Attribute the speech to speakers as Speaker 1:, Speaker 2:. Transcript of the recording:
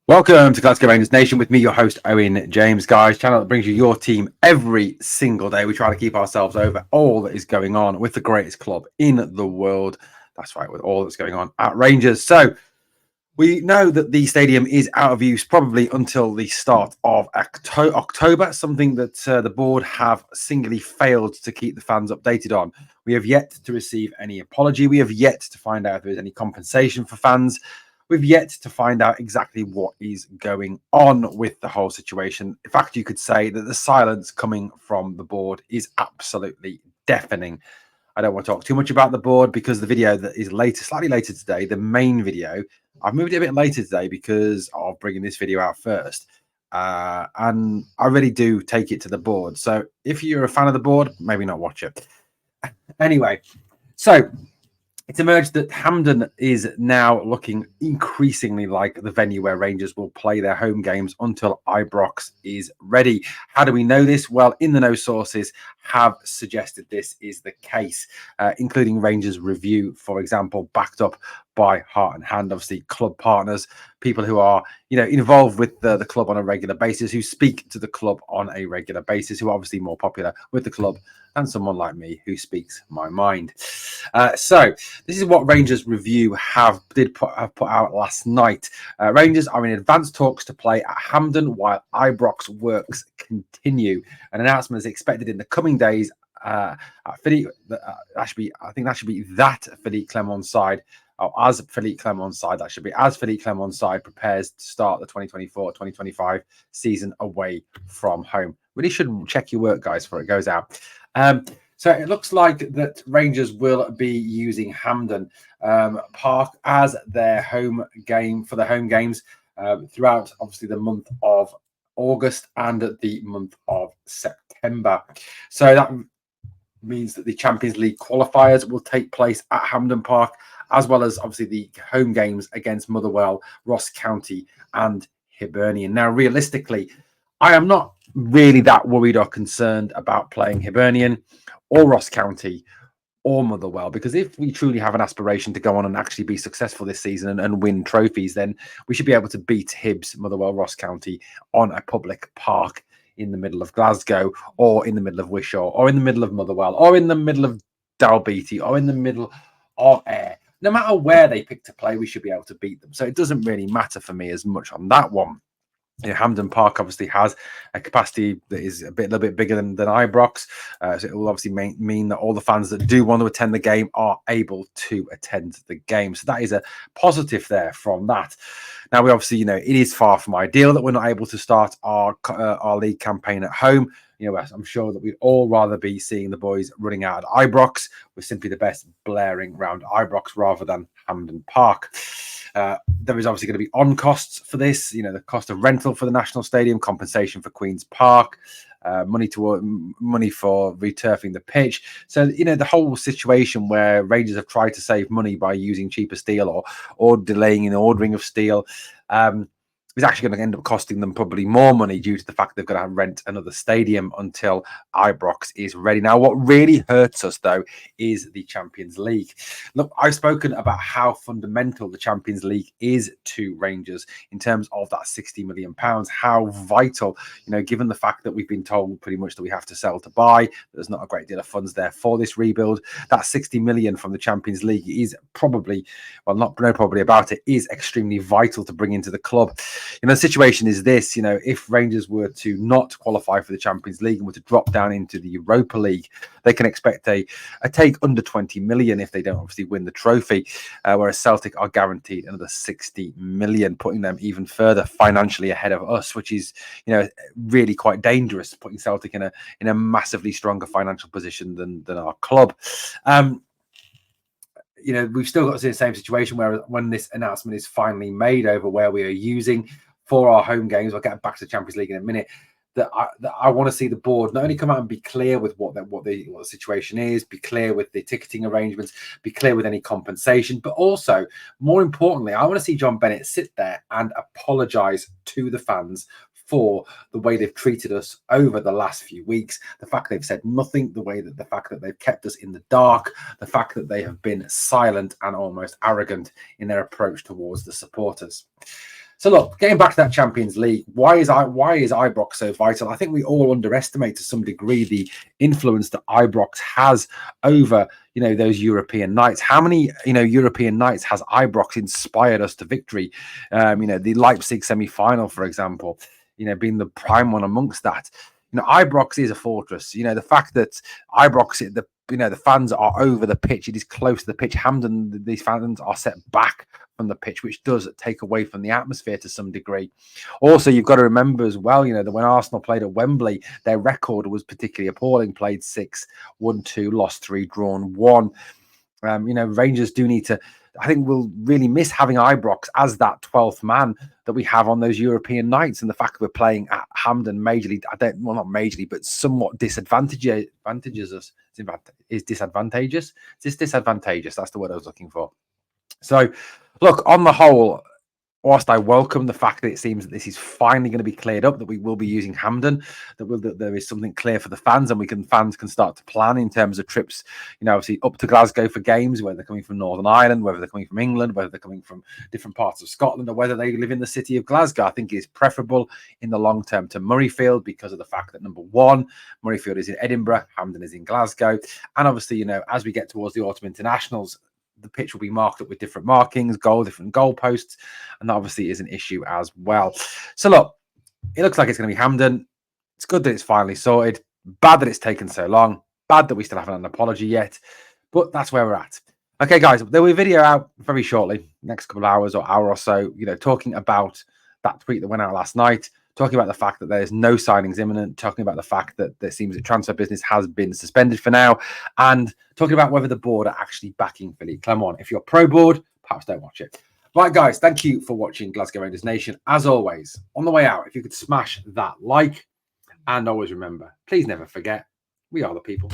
Speaker 1: Welcome to Glasgow Rangers Nation with me, your host, Owen James. Guys, channel that brings you your team every single day. We try to keep ourselves over all that is going on with the greatest club in the world. That's right, with all that's going on at Rangers. So we know that the stadium is out of use probably until the start of October, something that the board have singularly failed to keep the fans updated on. We have yet to receive any apology. We have yet to find out if there is any compensation for fans. We've yet to find out exactly what is going on with the whole situation. In fact, you could say that the silence coming from the board is absolutely deafening. I don't want to talk too much about the board because the video that is later, slightly later today, the main video, I've moved it a bit later today because of bringing this video out first. And I really do take it to the board. So if you're a fan of the board, maybe not watch it. Anyway, so it's emerged that Hampden is now looking increasingly like the venue where Rangers will play their home games until Ibrox is ready. How do we know this? Well, in the know sources have suggested this is the case, including Rangers Review, for example, backed up by Heart and Hand, obviously club partners, people who are involved with the club on a regular basis, who speak to the club on a regular basis, who are obviously more popular with the club than someone like me who speaks my mind. So this is what Rangers Review have put out last night. Rangers are in advanced talks to play at Hampden while Ibrox works continue. An announcement is expected in the coming days. That should be Philippe Clement's side. As Philippe Clement's side, that should be as Philippe Clement's side prepares to start the 2024-2025 season away from home. Really should check your work, guys, before it goes out. So it looks like that Rangers will be using Hampden Park as their home game for the home games throughout, obviously, the month of August and the month of September. So that means that the Champions League qualifiers will take place at Hampden Park, as well as obviously the home games against Motherwell, Ross County, and Hibernian. Now, realistically, I am not really that worried or concerned about playing Hibernian or Ross County or Motherwell, because if we truly have an aspiration to go on and actually be successful this season and win trophies, then we should be able to beat Hibs, Motherwell, Ross County on a public park in the middle of Glasgow, or in the middle of Wishaw, or in the middle of Motherwell, or in the middle of Dalbeattie, or in the middle of Ayr. No matter where they pick to play, we should be able to beat them. So it doesn't really matter for me as much on that one. Hampden Park obviously has a capacity that is a little bit bigger than Ibrox. So it will obviously mean that all the fans that do want to attend the game are able to attend the game. So that is a positive there from that. Now, we obviously, it is far from ideal that we're not able to start our league campaign at home. I'm sure that we'd all rather be seeing the boys running out at Ibrox. We're simply the best blaring round Ibrox rather than Hampden Park. There is obviously going to be on costs for this, the cost of rental for the National Stadium, compensation for Queen's Park, money for returfing the pitch. So, the whole situation where Rangers have tried to save money by using cheaper steel or delaying in ordering of steel, is actually going to end up costing them probably more money due to the fact they've got to rent another stadium until Ibrox is ready. Now, what really hurts us, though, is the Champions League. Look, I've spoken about how fundamental the Champions League is to Rangers in terms of that £60 million, how vital, given the fact that we've been told pretty much that we have to sell to buy, there's not a great deal of funds there for this rebuild. That 60 million from the Champions League is probably, well, not no probably about it, is extremely vital to bring into the club. The situation is this, if Rangers were to not qualify for the Champions League and were to drop down into the Europa League, they can expect a take under 20 million if they don't obviously win the trophy, whereas Celtic are guaranteed another 60 million, putting them even further financially ahead of us, which is, really quite dangerous, putting Celtic in a massively stronger financial position than our club. We've still got to see the same situation where when this announcement is finally made over where we are using for our home games, I'll get back to the Champions League in a minute, that I want to see the board not only come out and be clear with what the situation is, be clear with the ticketing arrangements, be clear with any compensation, but also, more importantly, I want to see John Bennett sit there and apologise to the fans for the way they've treated us over the last few weeks, the fact they've said nothing, the fact that they've kept us in the dark, the fact that they have been silent and almost arrogant in their approach towards the supporters. So look, getting back to that Champions League, why is Ibrox so vital? I think we all underestimate to some degree the influence that Ibrox has over, those European nights. How many, European nights has Ibrox inspired us to victory? The Leipzig semi-final, for example, being the prime one amongst that. Ibrox is a fortress. The fact that Ibrox, the fans are over the pitch. It is close to the pitch. Hampden, these fans are set back from the pitch, which does take away from the atmosphere to some degree. Also, you've got to remember as well, that when Arsenal played at Wembley, their record was particularly appalling. Played 6, won 2, lost 3, drawn 1. Rangers do need to, I think we'll really miss having Ibrox as that 12th man that we have on those European nights. And the fact that we're playing at Hampden majorly, not majorly, but somewhat disadvantageous us. Is disadvantageous? It's disadvantageous. That's the word I was looking for. So, look, on the whole, whilst I welcome the fact that it seems that this is finally going to be cleared up, that we will be using Hampden, that there is something clear for the fans, and fans can start to plan in terms of trips, obviously up to Glasgow for games, whether they're coming from Northern Ireland, whether they're coming from England, whether they're coming from different parts of Scotland, or whether they live in the city of Glasgow. I think it is preferable in the long term to Murrayfield because of the fact that, number one, Murrayfield is in Edinburgh, Hampden is in Glasgow, and obviously, as we get towards the autumn internationals, the pitch will be marked up with different markings, different goalposts, and that obviously is an issue as well. So look, it looks like it's going to be Hampden. It's good that it's finally sorted. Bad that it's taken so long. Bad that we still haven't had an apology yet. But that's where we're at. Okay, guys, there will be a video out very shortly, next couple of hours or hour or so, talking about that tweet that went out last night, talking about the fact that there's no signings imminent, talking about the fact that it seems that transfer business has been suspended for now, and talking about whether the board are actually backing Philippe Clement. If you're pro board, perhaps don't watch it. Right, guys, thank you for watching Glasgow Rangers Nation. As always, on the way out, if you could smash that like, and always remember, please never forget, we are the people.